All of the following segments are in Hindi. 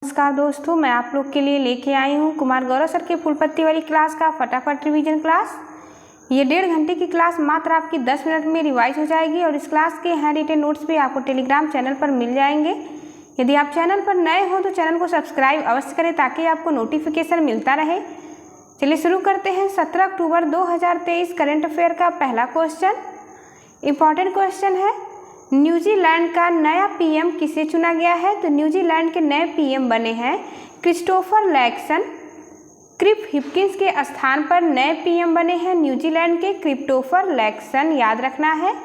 नमस्कार दोस्तों, मैं आप लोग के लिए लेके आई हूँ कुमार गौरव सर के फुलपत्ती वाली क्लास का फटाफट रिवीजन क्लास। ये 1.5 घंटे की क्लास मात्र आपकी 10 मिनट में रिवाइज हो जाएगी और इस क्लास के हैंड रिटेन नोट्स भी आपको टेलीग्राम चैनल पर मिल जाएंगे। यदि आप चैनल पर नए हो तो चैनल को सब्सक्राइब अवश्य करें ताकि आपको नोटिफिकेशन मिलता रहे। चलिए शुरू करते हैं। 17 अक्टूबर 2023 करंट अफेयर का पहला क्वेश्चन, इंपॉर्टेंट क्वेश्चन है। न्यूजीलैंड का नया पीएम किसे चुना गया है? तो न्यूजीलैंड के नए पीएम बने हैं क्रिस्टोफर लैक्सन। क्रिप हिपकिंस के स्थान पर नए पीएम बने हैं न्यूजीलैंड के क्रिस्टोफर लैक्सन, याद रखना है।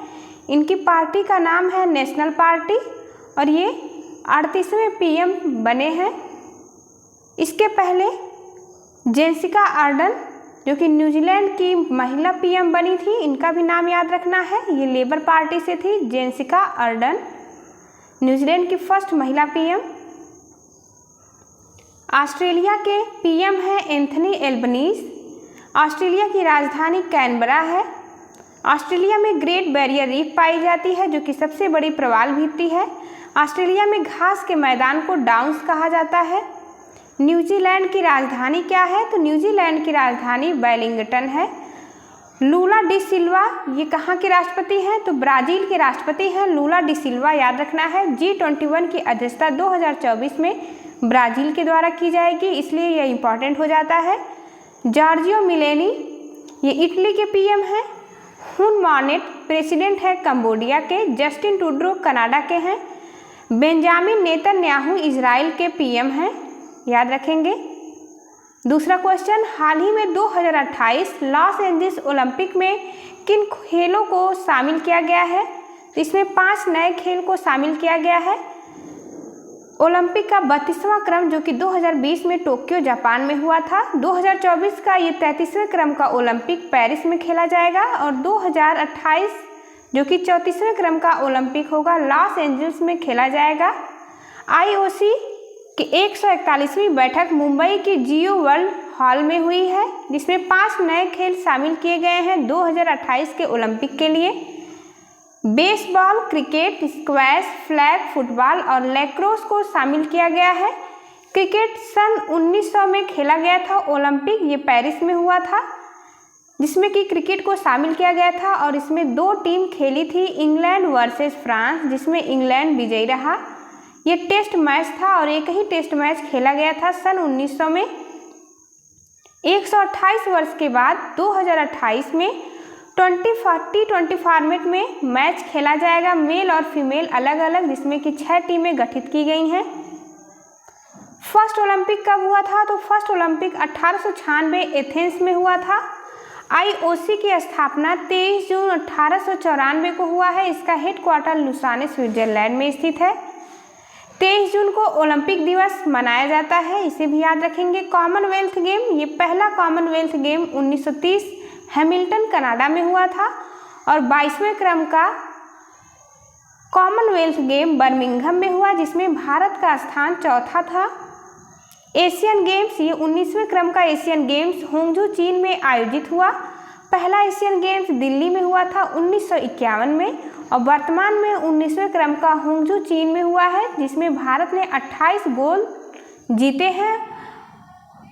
इनकी पार्टी का नाम है नेशनल पार्टी और ये 38वें पीएम बने हैं। इसके पहले जेसिका आर्डन जो कि न्यूजीलैंड की महिला पीएम बनी थी, इनका भी नाम याद रखना है। ये लेबर पार्टी से थी, जेसिका आर्डन, न्यूजीलैंड की फर्स्ट महिला पीएम। ऑस्ट्रेलिया के पीएम है एंथनी एल्बनीज। ऑस्ट्रेलिया की राजधानी कैनबरा है। ऑस्ट्रेलिया में ग्रेट बैरियर रीफ पाई जाती है जो कि सबसे बड़ी प्रवाल भित्ति है। ऑस्ट्रेलिया में घास के मैदान को डाउन्स कहा जाता है। न्यूजीलैंड की राजधानी क्या है? तो न्यूजीलैंड की राजधानी वेलिंगटन है। लूला डी सिल्वा ये कहाँ के राष्ट्रपति हैं? तो ब्राजील के राष्ट्रपति हैं लूला डी सिल्वा, याद रखना है। G21 की अध्यक्षता 2024 में ब्राजील के द्वारा की जाएगी, इसलिए यह इंपॉर्टेंट हो जाता है। जॉर्जियो मिलेनी ये इटली के पीएम हैं। हुन मानेट प्रेसिडेंट है कंबोडिया के। जस्टिन ट्रूडो कनाडा के हैं। बेंजामिन नेतन्याहू इजराइल के पीएम हैं, याद रखेंगे। दूसरा क्वेश्चन, हाल ही में 2028 लॉस एंजल्स ओलंपिक में किन खेलों को शामिल किया गया है? तो इसमें 5 नए खेल को शामिल किया गया है। ओलंपिक का 32वां क्रम जो कि 2020 में टोक्यो जापान में हुआ था। 2024 का ये 33वें क्रम का ओलंपिक पेरिस में खेला जाएगा और 2028 जो कि 34वें क्रम का ओलंपिक होगा लॉस एंजल्स में खेला जाएगा। IOC कि 141वीं बैठक मुंबई के जियो वर्ल्ड हॉल में हुई है जिसमें 5 नए खेल शामिल किए गए हैं 2028 के ओलंपिक के लिए। Baseball, cricket, squash, flag football और लैक्रोस को शामिल किया गया है। क्रिकेट सन 1900 में खेला गया था ओलंपिक, ये पेरिस में हुआ था जिसमें कि क्रिकेट को शामिल किया गया था और इसमें 2 टीम खेली थी, इंग्लैंड वर्सेस फ्रांस, जिसमें इंग्लैंड विजयी रहा। ये टेस्ट मैच था और एक ही टेस्ट मैच खेला गया था सन 1900 में। 128 वर्ष के बाद 2028 में T20 फॉर्मेट में मैच खेला जाएगा, मेल और फीमेल अलग अलग, जिसमें कि 6 टीमें गठित की गई हैं। फर्स्ट ओलंपिक कब हुआ था? तो फर्स्ट ओलंपिक 1896 एथेंस में हुआ था। IOC की स्थापना 23 जून 1894 को हुआ है। इसका हेडक्वार्टर लुसाने स्विट्जरलैंड में स्थित है। 23 जून को ओलंपिक दिवस मनाया जाता है, इसे भी याद रखेंगे। कॉमनवेल्थ गेम, ये पहला कॉमनवेल्थ गेम 1930 हैमिल्टन कनाडा में हुआ था और 22वें क्रम का कॉमनवेल्थ गेम बर्मिंघम में हुआ जिसमें भारत का स्थान चौथा था। एशियन गेम्स, ये 19वें क्रम का एशियन गेम्स होंगजू चीन में आयोजित हुआ। पहला एशियन गेम्स दिल्ली में हुआ था 1951 में और वर्तमान में 19वें क्रम का होंगजू चीन में हुआ है जिसमें भारत ने 28 गोल्ड जीते हैं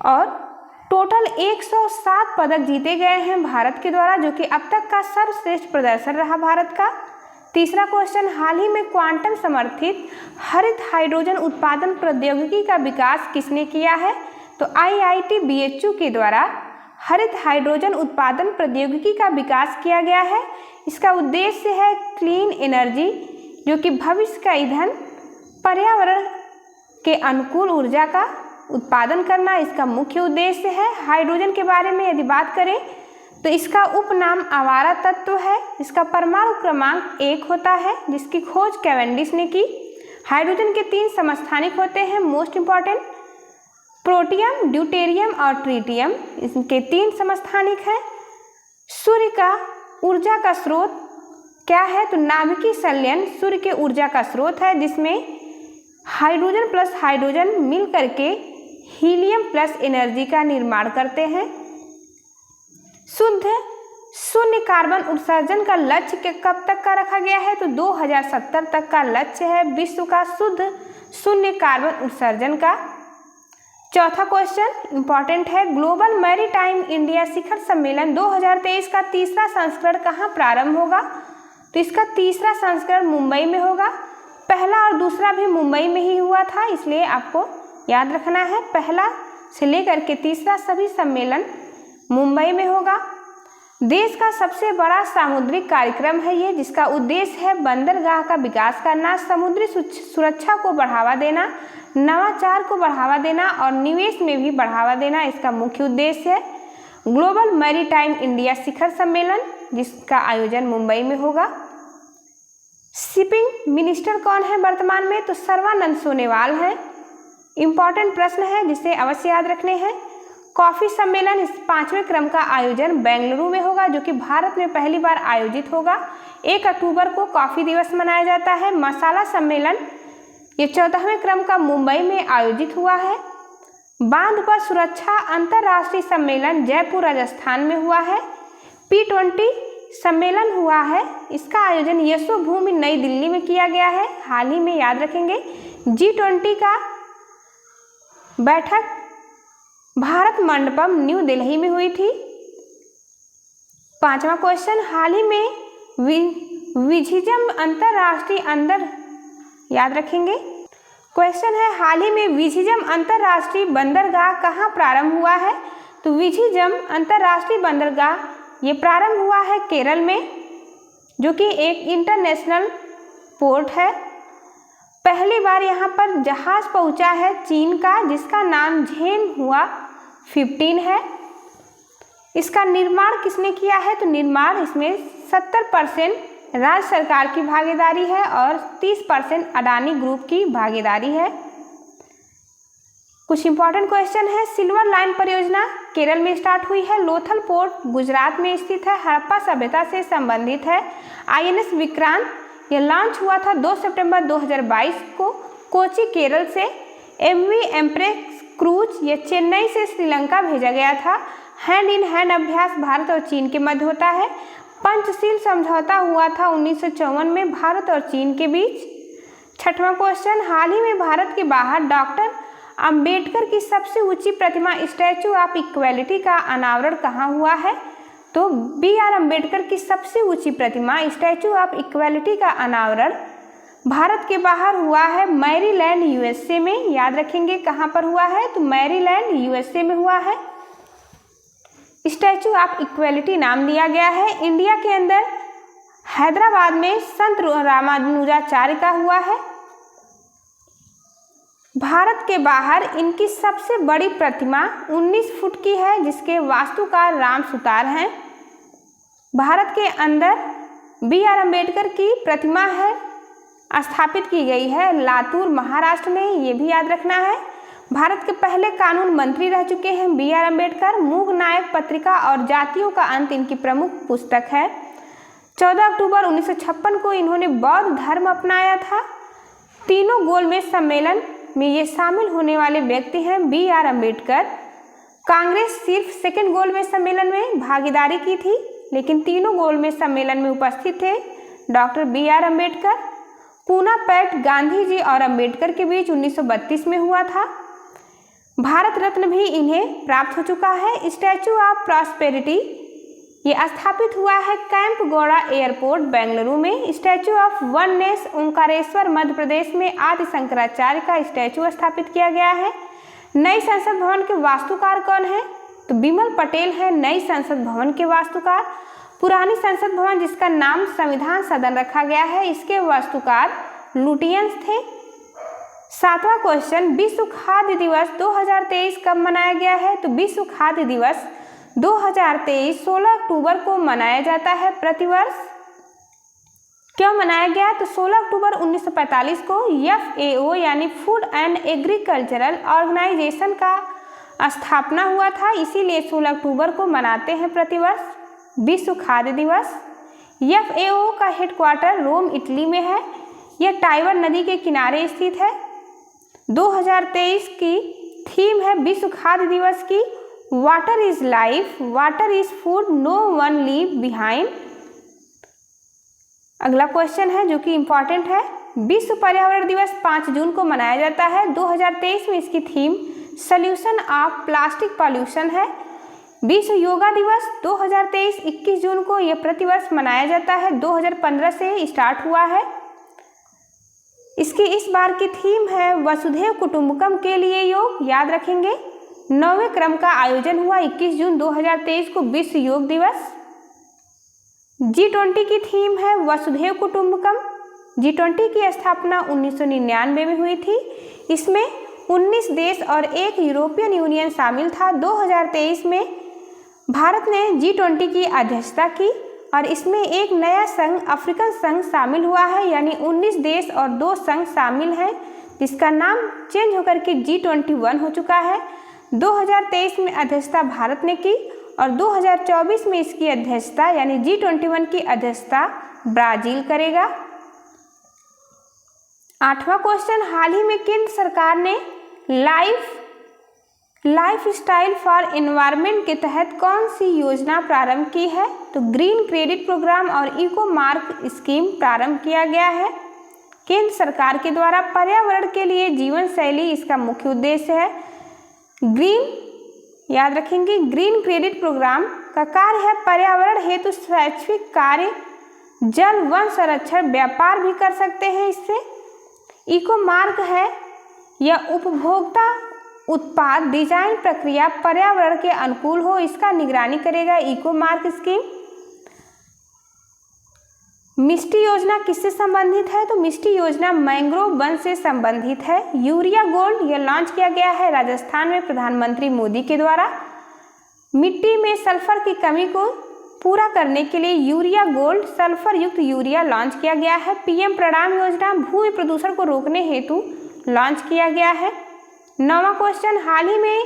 और टोटल 107 पदक जीते गए हैं भारत के द्वारा, जो कि अब तक का सर्वश्रेष्ठ प्रदर्शन रहा भारत का। तीसरा क्वेश्चन, हाल ही में क्वांटम समर्थित हरित हाइड्रोजन उत्पादन प्रौद्योगिकी का विकास किसने किया है? तो IIT BHU के द्वारा हरित हाइड्रोजन उत्पादन प्रौद्योगिकी का विकास किया गया है। इसका उद्देश्य है क्लीन एनर्जी जो कि भविष्य का ईंधन, पर्यावरण के अनुकूल ऊर्जा का उत्पादन करना इसका मुख्य उद्देश्य है। हाइड्रोजन के बारे में यदि बात करें तो इसका उपनाम आवारा तत्व है। इसका परमाणु क्रमांक 1 होता है जिसकी खोज कैवेंडिश ने की। हाइड्रोजन के 3 समस्थानिक होते हैं, मोस्ट इंपॉर्टेंट, प्रोटियम, ड्यूटेरियम और ट्रिटियम, इनके 3 समस्थानिक हैं। सूर्य का ऊर्जा का स्रोत क्या है? तो नाभिकीय संलयन सूर्य के ऊर्जा का स्रोत है जिसमें हाइड्रोजन प्लस हाइड्रोजन मिल करके हीलियम प्लस एनर्जी का निर्माण करते हैं। शुद्ध शून्य कार्बन उत्सर्जन का लक्ष्य कब तक का रखा गया है? तो 2070 तक का लक्ष्य है विश्व का शुद्ध शून्य कार्बन उत्सर्जन का। चौथा क्वेश्चन इंपॉर्टेंट है, ग्लोबल मैरीटाइम इंडिया शिखर सम्मेलन 2023 का तीसरा संस्करण कहाँ प्रारंभ होगा? तो इसका तीसरा संस्करण मुंबई में होगा। पहला और दूसरा भी मुंबई में ही हुआ था, इसलिए आपको याद रखना है पहला से लेकर के तीसरा सभी सम्मेलन मुंबई में होगा। देश का सबसे बड़ा सामुद्रिक कार्यक्रम है ये, जिसका उद्देश्य है बंदरगाह का विकास करना, समुद्री सुरक्षा को बढ़ावा देना, नवाचार को बढ़ावा देना और निवेश में भी बढ़ावा देना इसका मुख्य उद्देश्य है। ग्लोबल मैरीटाइम इंडिया शिखर सम्मेलन जिसका आयोजन मुंबई में होगा। शिपिंग मिनिस्टर कौन है वर्तमान में? तो सर्बानंद सोनोवाल है। इंपॉर्टेंट प्रश्न है जिसे अवश्य याद रखने हैं। कॉफी सम्मेलन इस 5वें क्रम का आयोजन बेंगलुरु में होगा, जो कि भारत में पहली बार आयोजित होगा। 1 अक्टूबर को कॉफी दिवस मनाया जाता है। मसाला सम्मेलन ये 14वें क्रम का मुंबई में आयोजित हुआ है। बांध पर सुरक्षा अंतर्राष्ट्रीय सम्मेलन जयपुर राजस्थान में हुआ है। P20 सम्मेलन हुआ है, इसका आयोजन यशोभूमि नई दिल्ली में किया गया है। हाल ही में याद रखेंगे G20 का बैठक भारत मंडपम न्यू दिल्ली में हुई थी। 5वां क्वेश्चन, हाल ही में विझिजम अंतर्राष्ट्रीय अंदर याद रखेंगे। क्वेश्चन है हाल ही में विझिजम अंतर्राष्ट्रीय बंदरगाह कहाँ प्रारंभ हुआ है? तो विझिजम अंतर्राष्ट्रीय बंदरगाह ये प्रारंभ हुआ है केरल में, जो कि एक इंटरनेशनल पोर्ट है। पहली बार यहाँ पर जहाज पहुँचा है चीन का, जिसका नाम झेन हुआ 15 है। इसका निर्माण किसने किया है? तो निर्माण इसमें 70% राज्य सरकार की भागीदारी है और 30% अडानी ग्रुप की भागीदारी है। कुछ इंपॉर्टेंट क्वेश्चन है। सिल्वर लाइन परियोजना केरल में स्टार्ट हुई है। लोथल पोर्ट गुजरात में स्थित है, हड़प्पा सभ्यता से संबंधित है। INS विक्रांत यह लॉन्च हुआ था 2 सितंबर 2022 को कोची केरल से। MV एम्प्रेस क्रूज ये चेन्नई से श्रीलंका भेजा गया था। हैंड इन हैंड अभ्यास भारत और चीन के मध्य होता है। पंचशील समझौता हुआ था 1954 में भारत और चीन के बीच। 6वां क्वेश्चन, हाल ही में भारत के बाहर डॉक्टर अंबेडकर की सबसे ऊंची प्रतिमा स्टैचू ऑफ इक्वलिटी का अनावरण कहाँ हुआ है? तो BR अम्बेडकर की सबसे ऊंची प्रतिमा स्टैचू ऑफ इक्वलिटी का अनावरण भारत के बाहर हुआ है मैरीलैंड USA में। याद रखेंगे कहाँ पर हुआ है? तो मैरीलैंड USA में हुआ है। स्टैचू ऑफ इक्वलिटी नाम दिया गया है। इंडिया के अंदर हैदराबाद में संत रामानुजाचार्य का हुआ है। भारत के बाहर इनकी सबसे बड़ी प्रतिमा 19 फुट की है, जिसके वास्तुकार राम सुतार हैं। भारत के अंदर BR अम्बेडकर की प्रतिमा है स्थापित की गई है लातूर महाराष्ट्र में, ये भी याद रखना है। भारत के पहले कानून मंत्री रह चुके हैं BR अम्बेडकर। मूक नायक पत्रिका और जातियों का अंत इनकी प्रमुख पुस्तक है। 14 अक्टूबर 1956 को इन्होंने बौद्ध धर्म अपनाया था। तीनों गोलमेज सम्मेलन में ये शामिल होने वाले व्यक्ति हैं BR अम्बेडकर। कांग्रेस सिर्फ सेकेंड गोलमेज सम्मेलन में भागीदारी की थी, लेकिन तीनों गोलमेज सम्मेलन में उपस्थित थे doctor BR Ambedkar. Poona pact Gandhi ji और अम्बेडकर के बीच 1932 में हुआ था। भारत रत्न भी इन्हें प्राप्त हो चुका है। स्टैचू ऑफ प्रॉस्पेरिटी ये स्थापित हुआ है कैंप गौड़ा एयरपोर्ट बेंगलुरु में। Statue of oneness Omkareshwar Madhya Pradesh में आदि शंकराचार्य का स्टैचू स्थापित किया गया है। नई संसद भवन के वास्तुकार कौन है? तो बिमल पटेल है नई संसद भवन के वास्तुकार। पुरानी संसद भवन जिसका नाम संविधान सदन रखा गया है, इसके वास्तुकार लुटियंस थे। 7वां क्वेश्चन, विश्व खाद्य दिवस 2023 कब मनाया गया है? तो विश्व खाद्य दिवस 2023 16 अक्टूबर को मनाया जाता है प्रतिवर्ष। क्यों मनाया गया? तो 16 अक्टूबर 1945 को FAO यानी फूड एंड एग्रीकल्चरल ऑर्गेनाइजेशन का स्थापना हुआ था, इसीलिए 16 अक्टूबर को मनाते हैं प्रतिवर्ष विश्व खाद्य दिवस। FAO का हेडक्वार्टर रोम इटली में है। यह टाइबर नदी के किनारे स्थित है। 2023 की थीम है विश्व खाद्य दिवस की water is life, water is food, no one leave behind. अगला क्वेश्चन है जो कि इम्पॉर्टेंट है। विश्व पर्यावरण दिवस 5 जून को मनाया जाता है। 2023 में इसकी theme solution of plastic pollution है। विश्व योगा दिवस 2023 21 जून को यह प्रतिवर्ष मनाया जाता है। 2015 से स्टार्ट हुआ है। इसकी इस बार की थीम है वसुधैव कुटुंबकम के लिए योग, याद रखेंगे। 9वें क्रम का आयोजन हुआ 21 जून 2023 को विश्व योग दिवस। G20 की थीम है वसुधैव कुटुंबकम। G20 की स्थापना 1999 में हुई थी। इसमें 19 देश और एक यूरोपियन यूनियन शामिल था। 2023 में भारत ने G20 की अध्यक्षता की और इसमें एक नया संघ अफ्रीकन संघ शामिल हुआ है, यानी 19 देश और 2 संघ शामिल हैं, जिसका नाम चेंज होकर के G21 हो चुका है। 2023 में अध्यक्षता भारत ने की और 2024 में इसकी अध्यक्षता यानी G21 की अध्यक्षता ब्राजील करेगा। 8वां क्वेश्चन, हाल ही में केंद्र सरकार ने लाइफ स्टाइल फॉर एनवायरनमेंट के तहत कौन सी योजना प्रारंभ की है? तो ग्रीन क्रेडिट प्रोग्राम और इको मार्क स्कीम प्रारंभ किया गया है। केंद्र सरकार के द्वारा पर्यावरण के लिए जीवन शैली इसका मुख्य उद्देश्य है। ग्रीन, याद रखेंगे, ग्रीन क्रेडिट प्रोग्राम का कार्य है पर्यावरण हेतु स्वैच्छिक कार्य, जल वन संरक्षण, व्यापार भी कर सकते हैं इससे। इको मार्क है यह उपभोक्ता उत्पाद डिजाइन प्रक्रिया पर्यावरण के अनुकूल हो, इसका निगरानी करेगा इको मार्क स्कीम। मिष्टी योजना किससे संबंधित है? तो मिष्टी योजना मैंग्रोव वन से संबंधित है। यूरिया गोल्ड यह लॉन्च किया गया है राजस्थान में प्रधानमंत्री मोदी के द्वारा। मिट्टी में सल्फर की कमी को पूरा करने के लिए यूरिया गोल्ड सल्फर युक्त यूरिया लॉन्च किया गया है। पीएम प्रणाम योजना भूमि प्रदूषण को रोकने हेतु लॉन्च किया गया है। 9वां क्वेश्चन, हाल ही में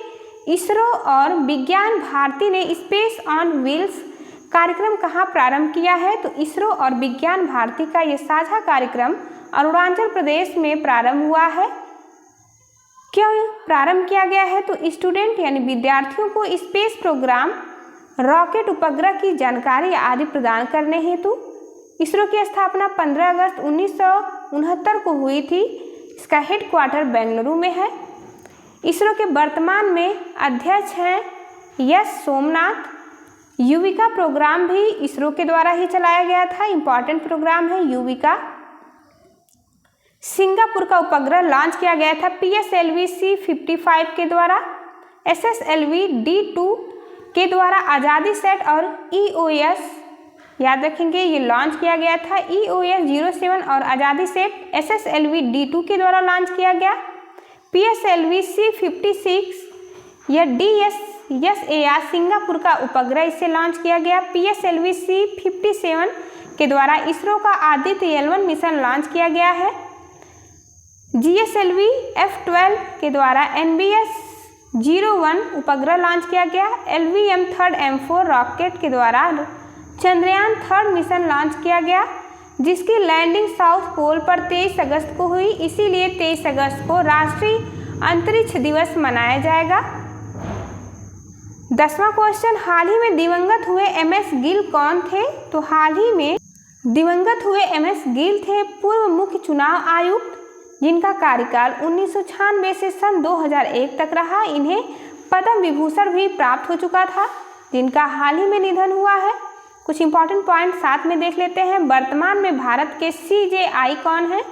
इसरो और विज्ञान भारती ने स्पेस ऑन व्हील्स कार्यक्रम कहाँ प्रारंभ किया है? तो इसरो और विज्ञान भारती का यह साझा कार्यक्रम अरुणाचल प्रदेश में प्रारंभ हुआ है। क्यों प्रारंभ किया गया है? तो स्टूडेंट यानी विद्यार्थियों को स्पेस प्रोग्राम, रॉकेट, उपग्रह की जानकारी आदि प्रदान करने हेतु। इसरो की स्थापना 15 अगस्त 1969 को हुई थी। इसका हेडक्वार्टर बेंगलुरु में है। इसरो के वर्तमान में अध्यक्ष हैं एस सोमनाथ। युविका प्रोग्राम भी इसरो के द्वारा ही चलाया गया था, इंपॉर्टेंट प्रोग्राम है युविका। सिंगापुर का उपग्रह लॉन्च किया गया था PSLV C55 के द्वारा। SSLV D2 के द्वारा आज़ादी सेट और EOS, याद रखेंगे, ये लॉन्च किया गया था। EOS 07 और आज़ादी सेट SSLV D2 के द्वारा लॉन्च किया गया। PSLV C56 या DSAR सिंगापुर का उपग्रह इससे लॉन्च किया गया। PSLV C57 के द्वारा इसरो का आदित्य L1 मिशन लॉन्च किया गया है। GSLV F12 के द्वारा NBS 01 उपग्रह लॉन्च किया गया। LVM 3rd M4 रॉकेट के द्वारा चंद्रयान 3rd मिशन लॉन्च किया गया, जिसकी लैंडिंग साउथ पोल पर 23 अगस्त को हुई। इसीलिए 23 अगस्त को राष्ट्रीय अंतरिक्ष दिवस मनाया जाएगा। 10वां क्वेश्चन, हाल ही में दिवंगत हुए MS गिल कौन थे? तो हाल ही में दिवंगत हुए MS गिल थे पूर्व मुख्य चुनाव आयुक्त, जिनका कार्यकाल 1996 से सन 2001 तक रहा। इन्हें पद्म विभूषण भी प्राप्त हो चुका था, जिनका हाल ही में निधन हुआ है। कुछ इंपॉर्टेंट पॉइंट साथ में देख लेते हैं। वर्तमान में भारत के CJI कौन है?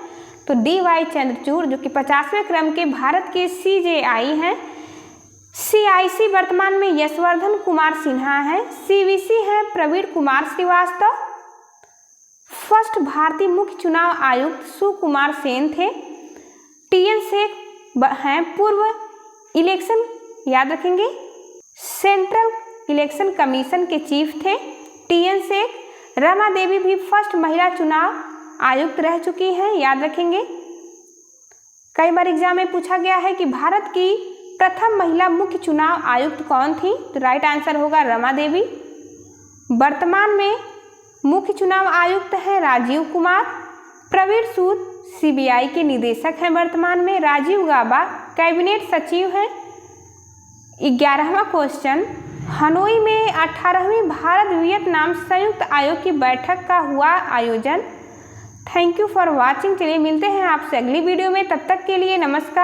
तो DY चंद्रचूड़, जो कि 50वें क्रम के भारत के CJI हैं। CIC वर्तमान में यशवर्धन कुमार सिन्हा है। CVC है प्रवीण कुमार श्रीवास्तव। फर्स्ट भारतीय मुख्य चुनाव आयुक्त सुकुमार सेन थे। TN शेख हैं पूर्व इलेक्शन, याद रखेंगे, सेंट्रल इलेक्शन कमीशन के चीफ थे TN शेख। रमा देवी भी फर्स्ट महिला चुनाव आयुक्त रह चुकी हैं, याद रखेंगे। कई बार एग्जाम में पूछा गया है कि भारत की प्रथम महिला मुख्य चुनाव आयुक्त कौन थी? तो राइट आंसर होगा रमा देवी। वर्तमान में मुख्य चुनाव आयुक्त हैं राजीव कुमार। प्रवीण सूद CBI के निदेशक हैं वर्तमान में। राजीव गाबा कैबिनेट सचिव हैं। 11वां क्वेश्चन, हनोई में 18वीं भारत वियतनाम संयुक्त आयोग की बैठक का हुआ आयोजन। Thank you for watching. चलिए मिलते हैं आपसे अगली वीडियो में, तब तक के लिए नमस्कार।